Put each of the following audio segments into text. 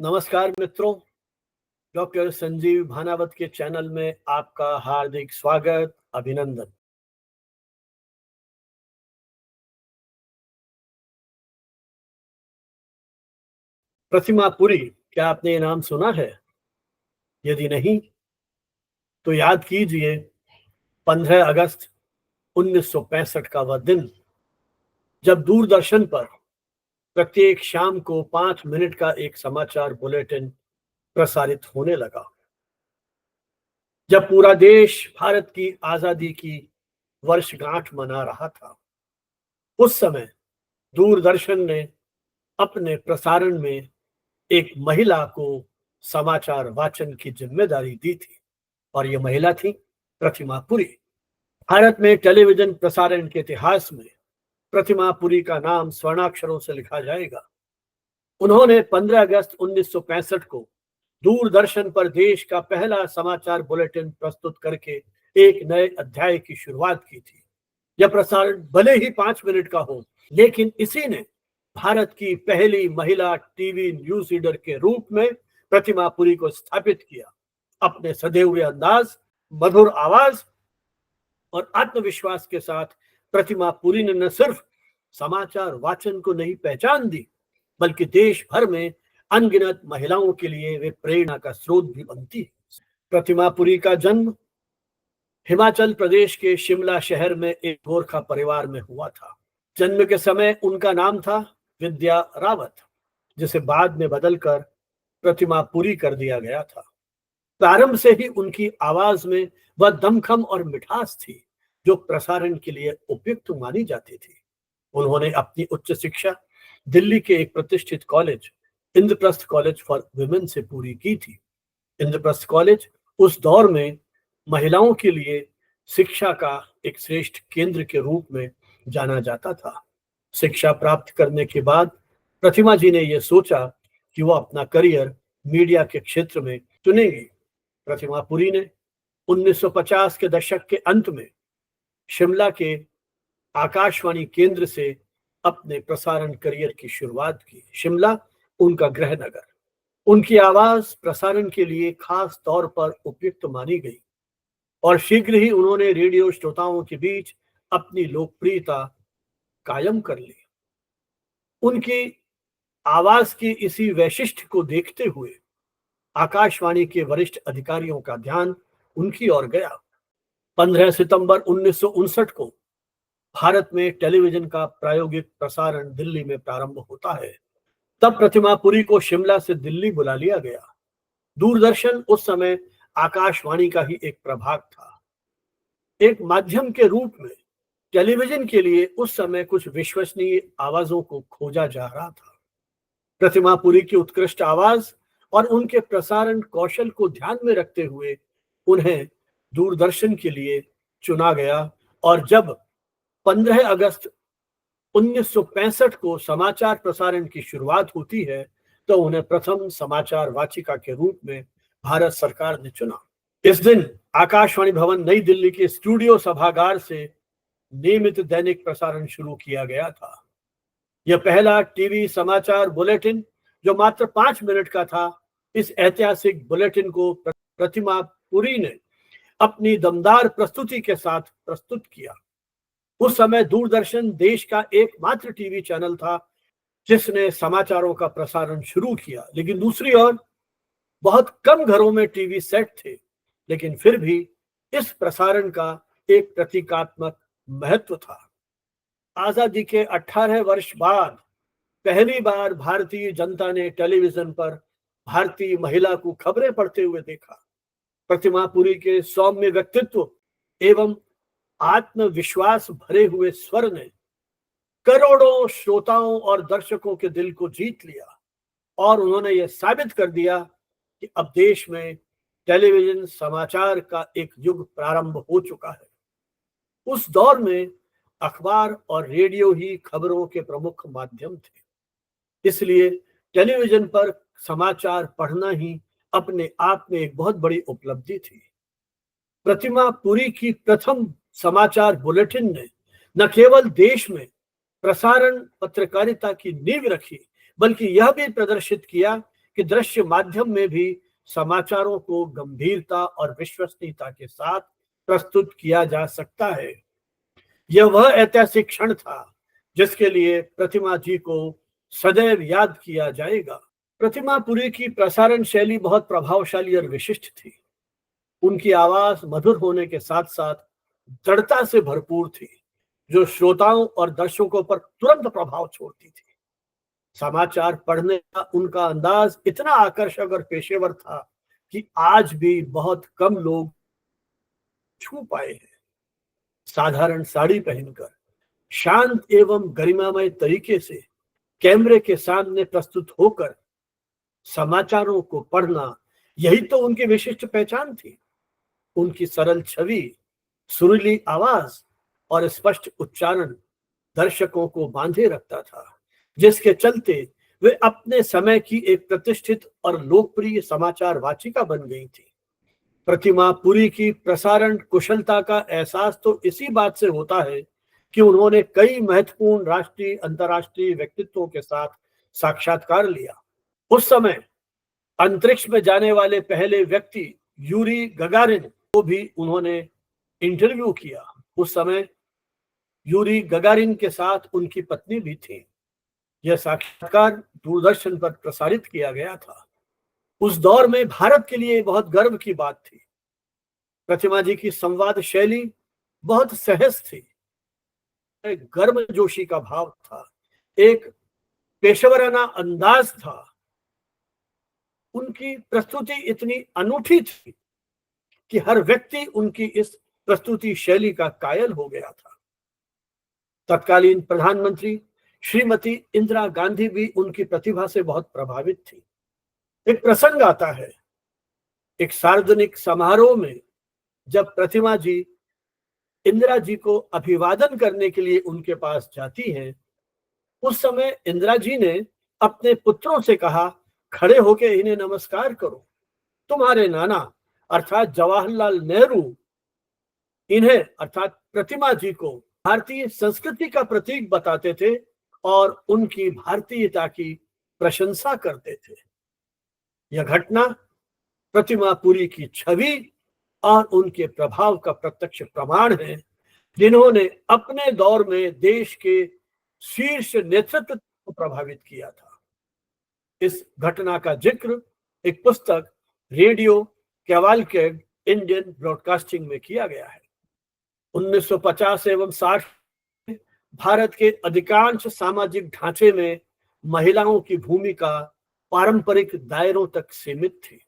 नमस्कार मित्रों, डॉक्टर संजीव भानावत के चैनल में आपका हार्दिक स्वागत, अभिनंदन। प्रतिमा पुरी, क्या आपने ये नाम सुना है? यदि नहीं तो याद कीजिए 15 अगस्त 1965 का वह दिन, जब दूरदर्शन पर प्रत्येक शाम को 5 मिनट का एक समाचार बुलेटिन प्रसारित होने लगा। जब पूरा देश भारत की आजादी की वर्षगांठ मना रहा था, उस समय दूरदर्शन ने अपने प्रसारण में एक महिला को समाचार वाचन की जिम्मेदारी दी थी, और यह महिला थी प्रतिमा पुरी। भारत में टेलीविजन प्रसारण के इतिहास में प्रतिमा पुरी का नाम स्वर्णाक्षरों से लिखा जाएगा। उन्होंने 15 अगस्त 1965 को दूरदर्शन पर देश का पहला समाचार बुलेटिन प्रस्तुत करके एक नए अध्याय की शुरुआत की थी। यह प्रसारण भले ही 5 मिनट का हो, लेकिन इसी ने भारत की पहली महिला टीवी न्यूज रीडर के रूप में प्रतिमा पुरी को स्थापित किया। अपने सधे हुए अंदाज, मधुर आवाज और आत्मविश्वास के साथ प्रतिमा पुरी ने न सिर्फ समाचार वाचन को नई पहचान दी, बल्कि देश भर में अनगिनत महिलाओं के लिए वे प्रेरणा का स्रोत भी बनती है। प्रतिमा पुरी का जन्म हिमाचल प्रदेश के शिमला शहर में एक गोरखा परिवार में हुआ था। जन्म के समय उनका नाम था विद्या रावत, जिसे बाद में बदलकर प्रतिमा पुरी कर दिया गया था। प्रारंभ से ही उनकी आवाज में वह दमखम और मिठास थी जो प्रसारण के लिए उपयुक्त मानी जाती थी। उन्होंने अपनी उच्च शिक्षा दिल्ली के एक प्रतिष्ठित college, Indraprastha college for women से पूरी की थी। इंद्रप्रस्थ कॉलेज उस दौर में महिलाओं के लिए शिक्षा का एक श्रेष्ठ केंद्र के रूप में जाना जाता था। शिक्षा प्राप्त करने के बाद प्रतिमा जी ने यह सोचा कि वह अपना करियर मीडिया के क्षेत्र में चुनेंगी। प्रतिमा पुरी ने 1950 के दशक के अंत में शिमला के आकाशवाणी केंद्र से अपने प्रसारण करियर की शुरुआत की। शिमला उनका गृह नगर। उनकी आवाज प्रसारण के लिए खास तौर पर उपयुक्त मानी गई और शीघ्र ही उन्होंने रेडियो श्रोताओं के बीच अपनी लोकप्रियता कायम कर ली। उनकी आवाज की इसी वैशिष्ट्य को देखते हुए आकाशवाणी के वरिष्ठ अधिकारियों का ध्यान उनकी ओर गया। 15 सितंबर 1959 को भारत में टेलीविजन का प्रायोगिक प्रसारण दिल्ली में प्रारंभ होता है। तब प्रतिमा पुरी को शिमला से दिल्ली बुला लिया गया। दूरदर्शन उस समय आकाशवाणी का ही एक प्रभाग था। एक माध्यम के रूप में टेलीविजन के लिए उस समय कुछ विश्वसनीय आवाजों को खोजा जा रहा था। प्रतिमा पुरी की उत्कृष्ट आवाज और उनके प्रसारण कौशल को ध्यान में रखते हुए उन्हें दूरदर्शन के लिए चुना गया, और जब 15 अगस्त 1965 को समाचार प्रसारण की शुरुआत होती है, तो उन्हें प्रथम समाचार वाचिका के रूप में भारत सरकार ने चुना। इस दिन आकाशवाणी भवन नई दिल्ली के स्टूडियो सभागार से नियमित दैनिक प्रसारण शुरू किया गया था। यह पहला टीवी समाचार बुलेटिन, जो मात्र 5 मिनट का था, इस ऐतिहासिक बुलेटिन को प्रतिमा पुरी ने अपनी दमदार प्रस्तुति के साथ प्रस्तुत किया। उस समय दूरदर्शन देश का एकमात्र टीवी चैनल था जिसने समाचारों का प्रसारण शुरू किया, लेकिन दूसरी ओर बहुत कम घरों में टीवी सेट थे। लेकिन फिर भी इस प्रसारण का एक प्रतीकात्मक महत्व था। आजादी के 18 वर्ष बाद पहली बार भारतीय जनता ने टेलीविजन पर भारतीय महिला को खबरें पढ़ते हुए देखा। प्रतिमा पुरी के सौम्य व्यक्तित्व एवं आत्मविश्वास भरे हुए स्वर ने करोड़ों श्रोताओं और दर्शकों के दिल को जीत लिया, और उन्होंने यह साबित कर दिया कि अब देश में टेलीविजन समाचार का एक युग प्रारंभ हो चुका है। उस दौर में अखबार और रेडियो ही खबरों के प्रमुख माध्यम थे, इसलिए टेलीविजन पर समाचार पढ़ना ही अपने आप में एक बहुत बड़ी उपलब्धि थी। प्रतिमा पुरी की प्रथम समाचार बुलेटिन ने न केवल देश में प्रसारण पत्रकारिता की नींव रखी, बल्कि यह भी प्रदर्शित किया कि दृश्य माध्यम में भी समाचारों को गंभीरता और विश्वसनीयता के साथ प्रस्तुत किया जा सकता है। यह वह ऐतिहासिक क्षण था जिसके लिए प्रतिमा जी को सदैव याद किया जाएगा। प्रतिमा पुरी की प्रसारण शैली बहुत प्रभावशाली और विशिष्ट थी। उनकी आवाज मधुर होने के साथ साथ दृढ़ता से भरपूर थी, जो श्रोताओं और दर्शकों पर तुरंत प्रभाव छोड़ती थी। समाचार पढ़ने का उनका अंदाज इतना आकर्षक और पेशेवर था कि आज भी बहुत कम लोग छू पाए हैं। साधारण साड़ी पहनकर शांत एवं गरिमामय तरीके से कैमरे के सामने प्रस्तुत होकर समाचारों को पढ़ना, यही तो उनकी विशिष्ट पहचान थी। उनकी सरल छवि, सुरीली आवाज और स्पष्ट उच्चारण दर्शकों को बांधे रखता था, जिसके चलते वे अपने समय की एक प्रतिष्ठित और लोकप्रिय समाचार वाचिका बन गई थी। प्रतिमा पुरी की प्रसारण कुशलता का एहसास तो इसी बात से होता है कि उन्होंने कई महत्वपूर्ण राष्ट्रीय अंतर्राष्ट्रीय व्यक्तित्वों के साथ साक्षात्कार लिया। उस समय अंतरिक्ष में जाने वाले पहले व्यक्ति यूरी गगारिन को भी उन्होंने इंटरव्यू किया। उस समय यूरी गगारिन के साथ उनकी पत्नी भी थी। यह साक्षात्कार दूरदर्शन पर प्रसारित किया गया था। उस दौर में भारत के लिए बहुत गर्व की बात थी। प्रतिमा जी की संवाद शैली बहुत सहज थी, एक गर्मजोशी का भाव था, एक पेशेवराना अंदाज था। उनकी प्रस्तुति इतनी अनूठी थी कि हर व्यक्ति उनकी इस प्रस्तुति शैली का कायल हो गया था। तत्कालीन प्रधानमंत्री श्रीमती इंदिरा गांधी भी उनकी प्रतिभा से बहुत प्रभावित थी। एक प्रसंग आता है, एक सार्वजनिक समारोह में जब प्रतिमा जी इंदिरा जी को अभिवादन करने के लिए उनके पास जाती हैं, उस समय इंदिरा जी ने अपने पुत्रों से कहा, खड़े होकर इन्हें नमस्कार करो। तुम्हारे नाना अर्थात जवाहरलाल नेहरू इन्हें अर्थात प्रतिमा जी को भारतीय संस्कृति का प्रतीक बताते थे और उनकी भारतीयता की प्रशंसा करते थे। यह घटना प्रतिमा पुरी की छवि और उनके प्रभाव का प्रत्यक्ष प्रमाण है, जिन्होंने अपने दौर में देश के शीर्ष नेतृत्व को प्रभावित किया था। इस घटना का जिक्र एक पुस्तक रेडियो कैवालकेड इंडियन ब्रॉडकास्टिंग में किया गया है। 1950 एवं 60 में भारत के अधिकांश सामाजिक ढांचे में महिलाओं की भूमिका पारंपरिक दायरों तक सीमित थी।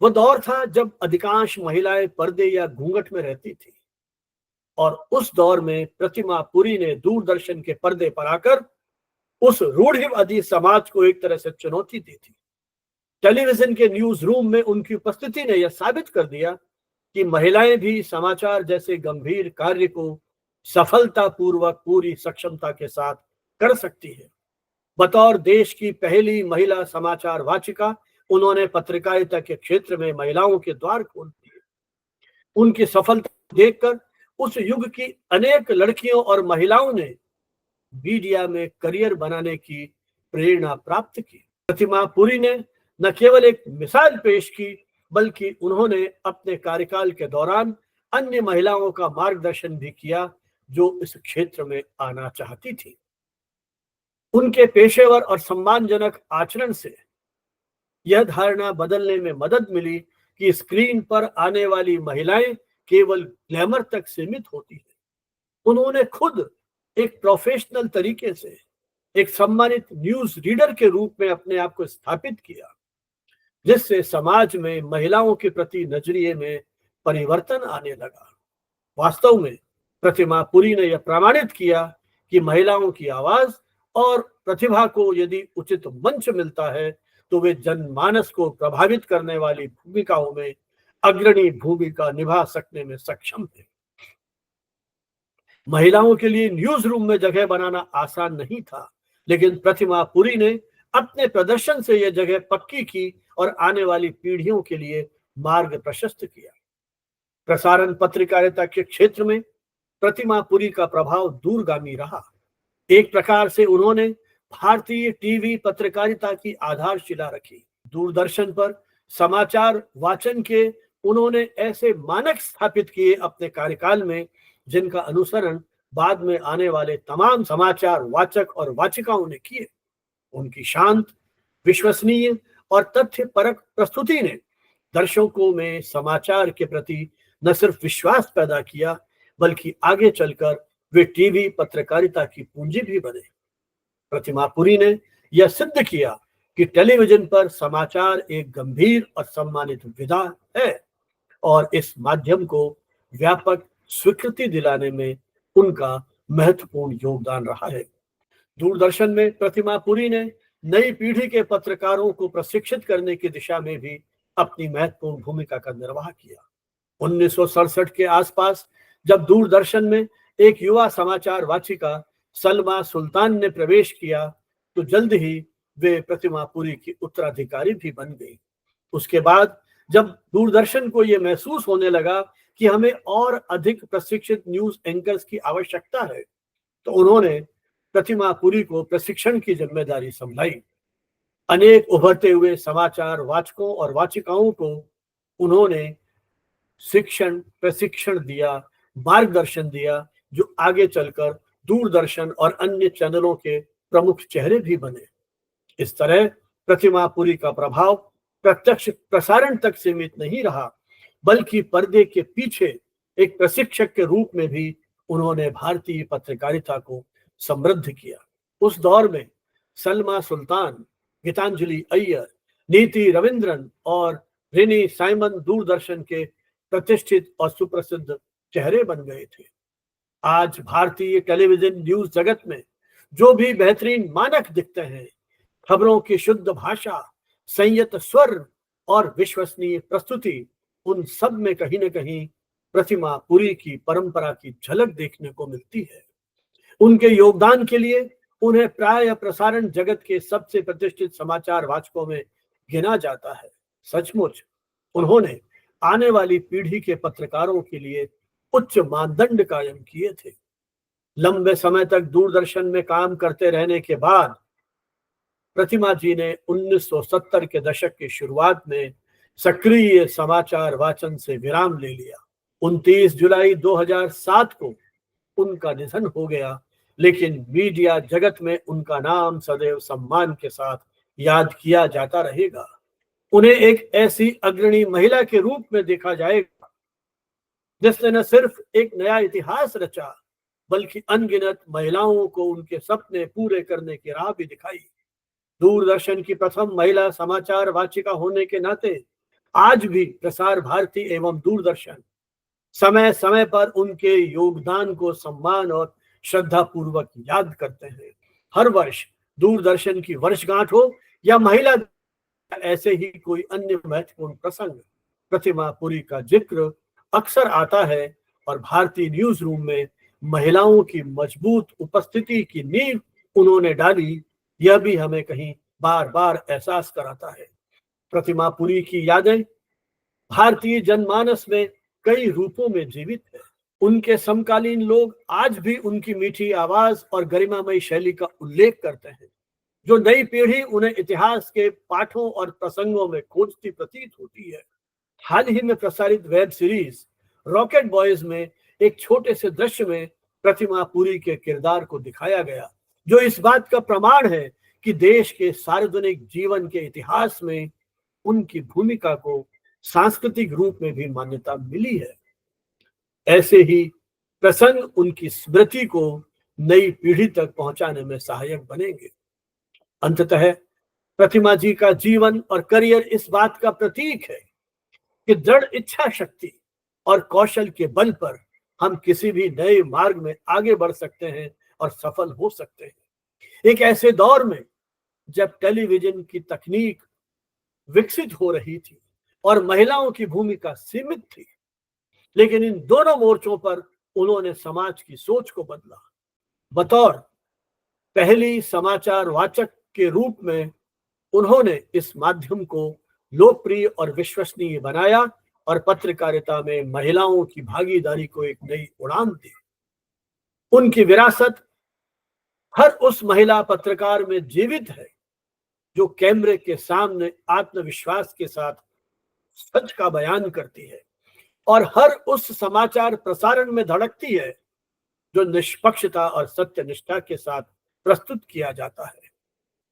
वह दौर था जब अधिकांश महिलाएं पर्दे या घूंघट में रहती थी और उस दौर में प्रतिमा पुरी ने दूरदर्शन के पर्दे पर आकर उस रूढ़िवादी समाज को एक तरह से चुनौती दी थी। टेलीविजन के न्यूज रूम में उनकी उपस्थिति ने यह साबित कर दिया कि महिलाएं भी समाचार जैसे गंभीर कार्य को सफलतापूर्वक पूरी सक्षमता के साथ कर सकती है। बतौर देश की पहली महिला समाचार वाचिका उन्होंने पत्रकारिता के क्षेत्र में महिलाओं के द्वार खोल दिए। उनकी सफलता देखकर उस युग की अनेक लड़कियों और महिलाओं ने मीडिया में करियर बनाने की प्रेरणा प्राप्त की। प्रतिमा पुरी ने न केवल एक मिसाल पेश की, बल्कि उन्होंने अपने कार्यकाल के दौरान अन्य महिलाओं का मार्गदर्शन भी किया जो इस क्षेत्र में आना चाहती थी। उनके पेशेवर और सम्मानजनक आचरण से यह धारणा बदलने में मदद मिली कि स्क्रीन पर आने वाली महिलाएं केवल ग्लैमर तक सीमित होती है। उन्होंने खुद एक प्रोफेशनल तरीके से एक सम्मानित न्यूज रीडर के रूप में अपने आप को स्थापित किया, जिससे समाज में महिलाओं के प्रति नजरिए में परिवर्तन आने लगा। वास्तव में प्रतिमा पुरी ने यह प्रमाणित किया कि महिलाओं की आवाज और प्रतिभा को यदि उचित मंच मिलता है तो वे जनमानस को प्रभावित करने वाली भूमिकाओं में अग्रणी भूमिका निभा सकने में सक्षम है। महिलाओं के लिए न्यूज रूम में जगह बनाना आसान नहीं था, लेकिन प्रतिमा पुरी ने अपने प्रदर्शन से यह जगह पक्की की और आने वाली पीढ़ियों के लिए मार्ग प्रशस्त किया। प्रसारण पत्रकारिता के क्षेत्र में प्रतिमा पुरी का प्रभाव दूरगामी रहा। एक प्रकार से उन्होंने भारतीय टीवी पत्रकारिता की आधारशिला रखी। दूरदर्शन पर समाचार वाचन के उन्होंने ऐसे मानक स्थापित किए अपने कार्यकाल में, जिनका अनुसरण बाद में आने वाले तमाम समाचार वाचक और वाचिकाओं ने किए। उनकी शांत, विश्वसनीय और तथ्य परक प्रस्तुति ने दर्शकों में समाचार के प्रति न सिर्फ विश्वास पैदा किया, बल्कि आगे चलकर वे टीवी पत्रकारिता की पूंजी भी बने। प्रतिमा पुरी ने यह सिद्ध किया कि टेलीविजन पर समाचार एक गंभीर और सम्मानित विधा है और इस माध्यम को व्यापक स्वीकृति दिलाने में उनका महत्वपूर्ण योगदान रहा है। दूरदर्शन में प्रतिमा पुरी ने नई पीढ़ी के पत्रकारों को प्रशिक्षित करने की दिशा में भी अपनी महत्वपूर्ण भूमिका का निर्वाह किया। 1967 के आसपास जब दूरदर्शन में एक युवा समाचार वाचिका सलमा सुल्तान ने प्रवेश किया, तो जल्द ही वे प्रतिमा पुरी की उत्तराधिकारी भी बन गई। उसके बाद जब दूरदर्शन को यह महसूस होने लगा कि हमें और अधिक प्रशिक्षित न्यूज एंकर्स की आवश्यकता है, तो उन्होंने प्रतिमा पुरी को प्रशिक्षण की जिम्मेदारी संभाई। अनेक उभरते हुए समाचार वाचकों और वाचिकाओं को उन्होंने प्रशिक्षण दिया, मार्गदर्शन दिया, जो आगे चलकर दूरदर्शन और अन्य चैनलों के प्रमुख चेहरे भी बने। इस तरह प्रतिमा पुरी का प्रभाव प्रत्यक्ष प्रसारण तक सीमित नहीं रहा, बल्कि पर्दे के पीछे एक प्रशिक्षक के रूप में भी उन्होंने भारतीय पत्रकारिता को समृद्ध किया। उस दौर में सलमा सुल्तान, गीतांजलि अय्यर, नीति रविंद्रन और रेनी साइमन दूरदर्शन के प्रतिष्ठित और सुप्रसिद्ध चेहरे बन गए थे। आज भारतीय टेलीविजन न्यूज जगत में जो भी बेहतरीन मानक दिखते हैं, खबरों की शुद्ध भाषा, संयत स्वर और विश्वसनीय प्रस्तुति, उन सब में कहीं न कहीं प्रतिमा पुरी की परंपरा की झलक देखने को मिलती है। उनके योगदान के लिए उन्हें प्राय प्रसारण जगत के सबसे प्रतिष्ठित समाचार वाचकों में गिना जाता है। सचमुच उन्होंने आने वाली पीढ़ी के पत्रकारों के लिए उच्च मानदंड कायम किए थे। लंबे समय तक दूरदर्शन में काम करते रहने के बाद प्रतिमा जी ने 1970 के दशक की शुरुआत में सक्रिय समाचार वाचन से विराम ले लिया। 29 जुलाई 2007 को उनका निधन हो गया, लेकिन मीडिया जगत में उनका नाम सदैव सम्मान के साथ याद किया जाता रहेगा। उन्हें एक ऐसी अग्रणी महिला के रूप में देखा जाएगा जिसने न सिर्फ एक नया इतिहास रचा, बल्कि अनगिनत महिलाओं को उनके सपने पूरे करने की राह भी दिखाई। दूरदर्शन की प्रथम महिला समाचार वाचिका होने के नाते आज भी प्रसार भारती एवं दूरदर्शन समय समय पर उनके योगदान को सम्मान और श्रद्धा पूर्वक याद करते हैं। हर वर्ष दूरदर्शन की वर्षगांठ हो या महिला, ऐसे ही कोई अन्य महत्वपूर्ण प्रसंग, प्रतिमा पुरी का जिक्र अक्सर आता है और भारतीय न्यूज रूम में महिलाओं की मजबूत उपस्थिति की नींव उन्होंने डाली, यह भी हमें कहीं बार बार एहसास कराता है। प्रतिमा पुरी की यादें भारतीय जनमानस में कई रूपों में जीवित है। उनके समकालीन लोग आज भी उनकी मीठी आवाज और गरिमामयी शैली का उल्लेख करते हैं। जो नई पीढ़ी उन्हें इतिहास के पाठों और प्रसंगों में खोजती प्रतीत होती है। हाल ही में प्रसारित वेब सीरीज रॉकेट बॉयज में एक छोटे से दृश्य में प्रतिमा पुरी के किरदार को दिखाया गया, जो इस बात का प्रमाण है कि देश के सार्वजनिक जीवन के इतिहास में उनकी भूमिका को सांस्कृतिक रूप में भी मान्यता मिली है। ऐसे ही प्रसंग उनकी स्मृति को नई पीढ़ी तक पहुंचाने में सहायक बनेंगे। अंततः प्रतिमा जी का जीवन और करियर इस बात का प्रतीक है कि दृढ़ इच्छा शक्ति और कौशल के बल पर हम किसी भी नए मार्ग में आगे बढ़ सकते हैं और सफल हो सकते हैं। एक ऐसे दौर में जब टेलीविजन की तकनीक विकसित हो रही थी और महिलाओं की भूमिका सीमित थी, लेकिन इन दोनों मोर्चों पर उन्होंने समाज की सोच को बदला। बतौर पहली समाचार वाचक के रूप में उन्होंने इस माध्यम को लोकप्रिय और विश्वसनीय बनाया और पत्रकारिता में महिलाओं की भागीदारी को एक नई उड़ान दी। उनकी विरासत हर उस महिला पत्रकार में जीवित है जो कैमरे के सामने आत्मविश्वास के साथ सच का बयान करती है और हर उस समाचार प्रसारण में धड़कती है जो निष्पक्षता और सत्यनिष्ठा के साथ प्रस्तुत किया जाता है।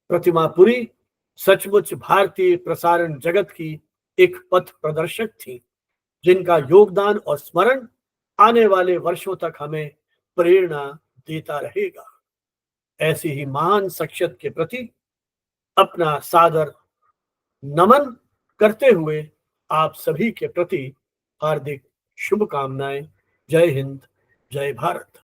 प्रतिमा पुरी सचमुच भारतीय प्रसारण जगत की एक पथ प्रदर्शक थी, जिनका योगदान और स्मरण आने वाले वर्षों तक हमें प्रेरणा देता रहेगा। ऐसी ही महान शख्सियत के प्रति अपना सादर नमन करते हुए आप सभी के प्रति हार्दिक शुभकामनाएं। जय हिंद, जय भारत।